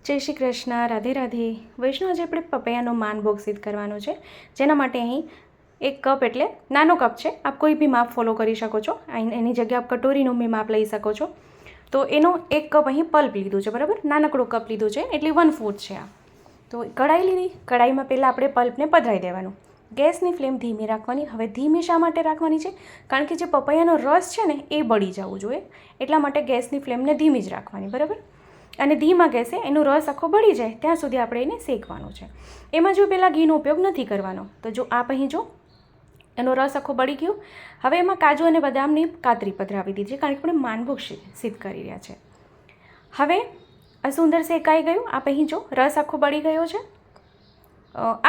જય શ્રી કૃષ્ણ, રાધે રાધે. વૈષ્ણવ, આજે આપણે પપૈયાનો માનભોગ સિદ્ધ કરવાનો છે, જેના માટે અહીં 1 કપ એટલે નાનો કપ છે. આપ કોઈ બી માપ ફોલો કરી શકો છો. એની જગ્યાએ આપ કટોરીનું બી માપ લઈ શકો છો. તો એનો 1 કપ અહીં પલ્પ લીધું છે, બરાબર. નાનકડો કપ લીધું છે એટલે 1/4 છે આ. તો કઢાઈ લીધી. કઢાઈમાં પહેલાં આપણે પલ્પને પધરાવી દેવાનું. ગેસની ફ્લેમ ધીમી રાખવાની. હવે ધીમી શા માટે રાખવાની છે? કારણ કે જે પપૈયાનો રસ છે ને એ બળી જવું જોઈએ, એટલા માટે ગેસની ફ્લેમને ધીમી જ રાખવાની, બરાબર. અને ધીમા ગેસે એનો રસ આખો બળી જાય ત્યાં સુધી આપણે એને શેકવાનું છે. એમાં જો પહેલાં ઘીનો ઉપયોગ નથી કરવાનો. તો જો આપ અહીં જો એનો રસ આખો બળી ગયો. હવે એમાં કાજુ અને બદામની કાતરી પધરાવી દીધી, કારણ કે આપણે માનભોગ સિદ્ધ કરી રહ્યા છે. હવે આ સુંદર શેકાઈ ગયું. આપ અહીં જો રસ આખો બળી ગયો છે.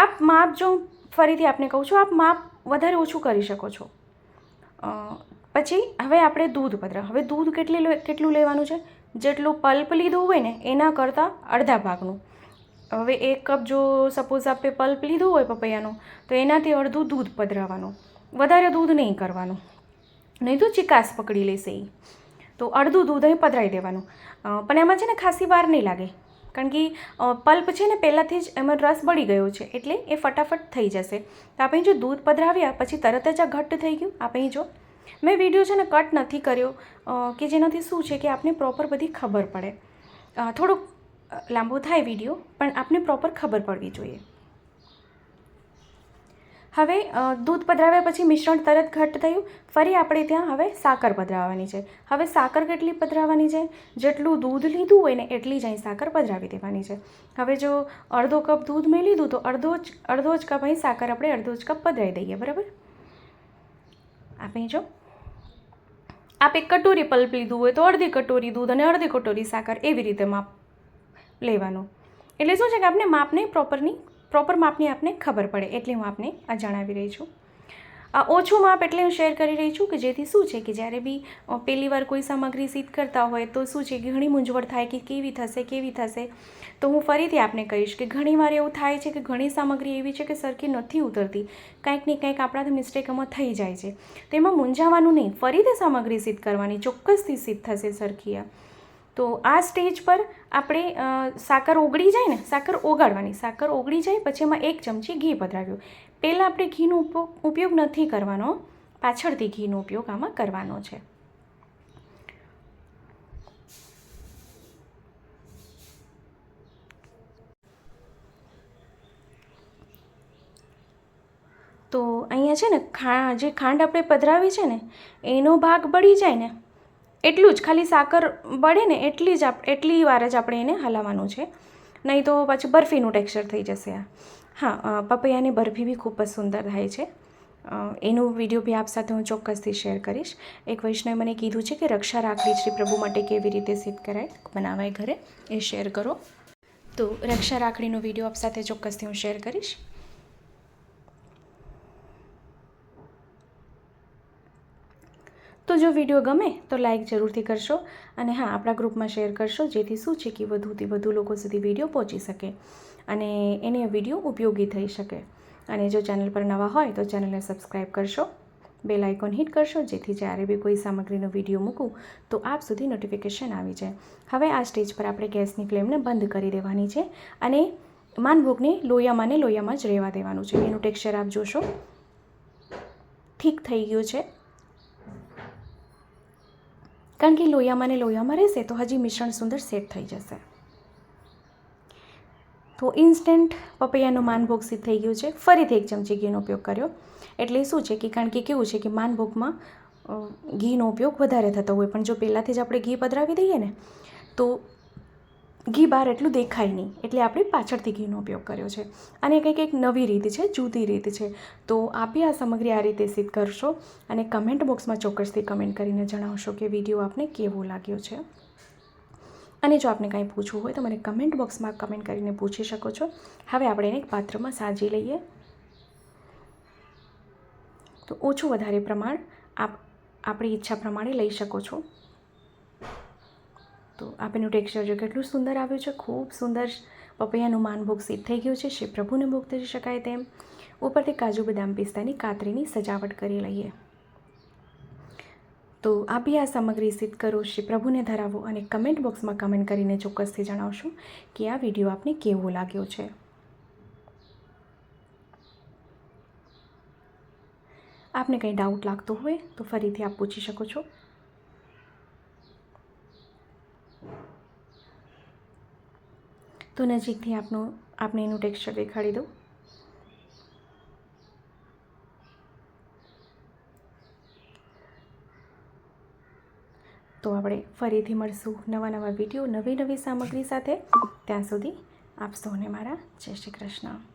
આપ માપ જો ફરીથી આપને કહું છું, આપ માપ વધારે ઓછું કરી શકો છો. પછી હવે આપણે દૂધ પધરાવ. હવે દૂધ કેટલું લેવાનું છે? જેટલું પલ્પ લીધું હોય ને એના કરતાં અડધા ભાગનું. હવે 1 કપ જો સપોઝ આપણે પલ્પ લીધું હોય પપૈયાનું, તો એનાથી અડધું દૂધ પધરાવવાનું. વધારે દૂધ નહીં કરવાનું, નહીં તો ચિકાસ પકડી લેશે એ. તો અડધું દૂધ અહીં પધરાવી દેવાનું. પણ એમાં છે ને ખાસી વાર નહીં લાગે, કારણ કે પલ્પ છે ને પહેલાંથી જ એમાં રસ બળી ગયો છે, એટલે એ ફટાફટ થઈ જશે. તો આપણે જો દૂધ પધરાવ્યા પછી તરત જ આ ઘટ્ટ થઈ ગયું. આપણે જો મેં વિડીયો છે ને કટ નથી કર્યો, કે જેનાથી શું છે કે આપને પ્રોપર બધી ખબર પડે. થોડુંક લાંબો થાય વિડીયો, પણ આપને પ્રોપર ખબર પડવી જોઈએ. હવે દૂધ પધરાવ્યા પછી મિશ્રણ તરત ઘટ્ટ થયું. ફરી આપણે ત્યાં હવે સાકર પધરાવવાની છે. હવે સાકર કેટલી પધરાવવાની છે? જેટલું દૂધ લીધું હોય ને એટલી જ અહીં સાકર પધરાવી દેવાની છે. હવે જો અડધો કપ દૂધ મેં લીધું, તો અડધો જ કપ અહીં સાકર આપણે અડધો જ કપ પધરાવી દઈએ, બરાબર. આપણે જો આપ 1 કટોરી પલ્પ લીધું હોય તો અડધી કટોરી દૂધ અને અડધી કટોરી સાકર, એવી રીતે માપ લેવાનું. એટલે શું છે કે આપણે માપને પ્રોપર માપની આપને ખબર પડે, એટલે હું આપને આ જણાવી રહી છું. આ ઓછું માપ એટલે હું શેર કરી રહી છું કે જેથી શું છે કે જ્યારે બી પહેલી વાર કોઈ સામગ્રી સિદ્ધ કરતા હોય તો શું છે કે ઘણી મૂંઝવણ થાય કે કેવી થશે. તો હું ફરીથી આપને કહીશ કે ઘણીવાર એવું થાય છે કે ઘણી સામગ્રી એવી છે કે સરખી નથી ઉતરતી, કંઈક ને કંઈક આપણાથી મિસ્ટેક એમાં થઈ જાય છે. તો એમાં મૂંઝાવાનું નહીં, ફરીથી સામગ્રી સિદ્ધ કરવાની, ચોક્કસથી સિદ્ધ થશે સરખી આ. તો આ સ્ટેજ પર આપણે સાકર ઓગળી જાય ને, સાકર ઓગાળવાની. સાકર ઓગળી જાય પછી એમાં 1 ચમચી ઘી પધરાવ્યું. પહેલાં આપણે ઘીનો ઉપયોગ નથી કરવાનો, પાછળથી ઘીનો ઉપયોગ આમાં કરવાનો છે. તો અહીંયા છે ને જે ખાંડ આપણે પધરાવી છે ને એનો ભાગ બળી જાય ને એટલું જ, ખાલી સાકર બળે ને એટલી વાર જ આપણે એને હલાવવાનું છે, નહીં તો પાછું બરફીનું ટેક્સચર થઈ જશે આ. હા, પપૈયાની બરફી બી ખૂબ જ સુંદર થાય છે. એનો વિડીયો બી આપ સાથે હું ચોક્કસથી શેર કરીશ. એક વૈષ્ણવે મને કીધું છે કે રક્ષા રાખડી શ્રી પ્રભુ માટે કેવી રીતે સિદ્ધ કરાય, બનાવાય ઘરે, એ શેર કરો. તો રક્ષા રાખડીનો વિડીયો આપ સાથે ચોક્કસથી હું શેર કરીશ. તો જો વિડીયો ગમે તો લાઈક જરૂરથી કરશો, અને હા, આપણા ગ્રુપમાં શેર કરશો, જેથી શું છે કે વધુથી વધુ લોકો સુધી વિડીયો પહોંચી શકે અને એને વિડીયો ઉપયોગી થઈ શકે. અને જો ચેનલ પર નવા હોય તો ચેનલને સબસ્ક્રાઈબ કરશો, બેલ આઇકોન હિટ કરશો, જેથી જ્યારે બી કોઈ સામગ્રીનો વિડીયો મૂકું તો આપ સુધી નોટિફિકેશન આવી જાય. હવે આ સ્ટેજ પર આપણે ગેસની ફ્લેમને બંધ કરી દેવાની છે અને માનભોગને લોયામાં જ રહેવા દેવાનું છે. એનું ટેક્સચર આપ જોશો ઠીક થઈ ગયું છે, કારણ કે લોયામાં રહેશે તો હજી મિશ્રણ સુંદર સેટ થઈ જશે. તો ઇન્સ્ટન્ટ પપૈયાનો માનભોગ સિદ્ધ થઈ ગયું છે. ફરીથી 1 ચમચી ઘીનો ઉપયોગ કર્યો. એટલે શું છે કે કારણ કે કેવું છે કે માનભોગમાં ઘીનો ઉપયોગ વધારે થતો હોય, પણ જો પહેલાંથી જ આપણે ઘી પધરાવી દઈએ ને તો ઘી બહાર એટલું દેખાય નહીં, એટલે આપણે પાછળથી ઘીનો ઉપયોગ કર્યો છે. અને કંઈક નવી રીત છે, જુદી રીત છે. તો આપી આ સામગ્રી આ રીતે સિદ્ધ કરશો અને કમેન્ટ બોક્સમાં ચોક્કસથી કમેન્ટ કરીને જણાવશો કે વિડીયો આપને કેવો લાગ્યો છે. અને જો આપને કાંઈ પૂછવું હોય તો મને કમેન્ટ બોક્સમાં કમેન્ટ કરીને પૂછી શકો છો. હવે આપણે એને એક પાત્રમાં સાજી લઈએ. તો ઓછું વધારે પ્રમાણ આપણી ઈચ્છા પ્રમાણે લઈ શકો છો. તો આપેનું ટેક્સચર જો કેટલું સુંદર આવ્યું છે, ખૂબ સુંદર પપૈયાનું માનભોગ સિદ્ધ થઈ ગયું છે. શ્રી પ્રભુને ભોગ ધરી શકાય તેમ ઉપરથી કાજુ બદામ પિસ્તાની કાતરીની સજાવટ કરી લઈએ. તો આ બી આ સામગ્રી સિદ્ધ કરો, શ્રી પ્રભુને ધરાવો અને કમેન્ટ બોક્સમાં કમેન્ટ કરીને ચોક્કસથી જણાવશો કે આ વિડીયો આપને કેવો લાગ્યો છે. આપને કંઈ ડાઉટ લાગતો હોય તો ફરીથી આપ પૂછી શકો છો. તો નજીકથી આપને એનું ટેક્સચર દેખાડી દઉં. તો આપણે ફરીથી મળશું નવા વિડીયો નવી સામગ્રી સાથે. ત્યાં સુધી આપ સૌને મારા જય શ્રી કૃષ્ણ.